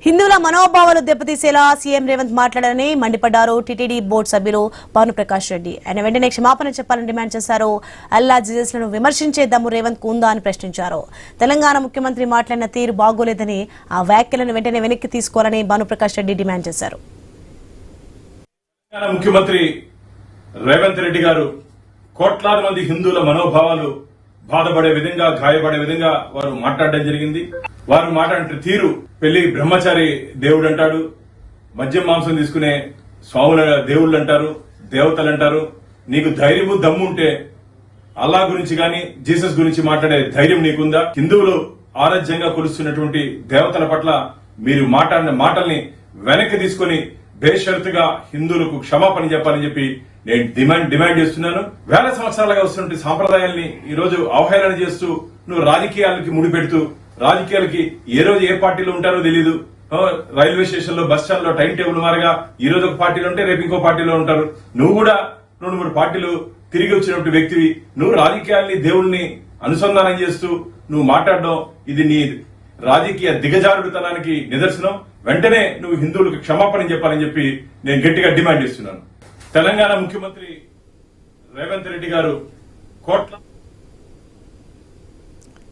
హిందువుల మనోభావాలు దెబ్బతీసేలా సీఎం రేవంత్ మాట్లాడారని మండిపడ్డారు టీటీడీ బోర్డు సభ్యులు భానుప్రకాష్ రెడ్డి. ఆయన వెంటనే క్షమాపణ చెప్పాలని డిమాండ్ చేశారు. అల్లా జీజస్లను విమర్శించే దమ్ము రేవంత్ కు ఉందా అని ప్రశ్నించారు. తెలంగాణ ముఖ్యమంత్రి మాట్లాడిన తీరు బాగోలేదని, ఆ వ్యాఖ్యలను వెంటనే వెనక్కి తీసుకోవాలని భానుప్రకాష్ రెడ్డి డిమాండ్ చేశారు. ముఖ్యమంత్రి రేవంత్ రెడ్డి గారు కోట్లాది మంది హిందువుల మనోభావాలు బాధపడే విధంగా, గాయపడే విధంగా వారు మాట్లాడడం జరిగింది. వారు మాట్లాడిన తీరు, పెళ్లి బ్రహ్మచారి దేవుడు అంటాడు, మద్యం మాంసం తీసుకునే స్వాముల దేవుళ్ళు అంటారు, దేవతలు అంటారు. నీకు ధైర్యము దమ్ము ఉంటే అల్లా గురించి గాని జీసస్ గురించి మాట్లాడే ధైర్యం నీకుందా? హిందువులు ఆరాధ్యంగా కొలుస్తున్నటువంటి దేవతల పట్ల మీరు మాట్లాడిన మాటల్ని వెనక్కి తీసుకుని బేషరతుగా హిందువులకు క్షమాపణ చెప్పాలని చెప్పి నేను డిమాండ్ చేస్తున్నాను. వేల సంవత్సరాలుగా వస్తున్నటువంటి సాంప్రదాయాల్ని ఈ రోజు అవహేళన చేస్తూ నువ్వు రాజకీయాలకి ముడిపెడుతూ, రాజకీయాలకి ఏ రోజు ఏ పార్టీలో ఉంటారో తెలీదు. రైల్వే స్టేషన్ లో, బస్ స్టాండ్ లో టైం టేబుల్ మారగా ఈ రోజు ఒక పార్టీలో ఉంటే రేపు ఇంకో పార్టీలో ఉంటారు. నువ్వు కూడా 2-3 పార్టీలు తిరిగి వచ్చినటువంటి వ్యక్తివి. నువ్వు రాజకీయాల్ని దేవుణ్ణి అనుసంధానం చేస్తూ నువ్వు మాట్లాడడం, ఇది నీ రాజకీయ దిగజారుడుతనానికి నిదర్శనం. వెంటనే నువ్వు హిందువులకు క్షమాపణ చెప్పాలని చెప్పి నేను గట్టిగా డిమాండ్ చేస్తున్నాను. తెలంగాణ ముఖ్యమంత్రి రేవంత్ రెడ్డి గారు కోట్ల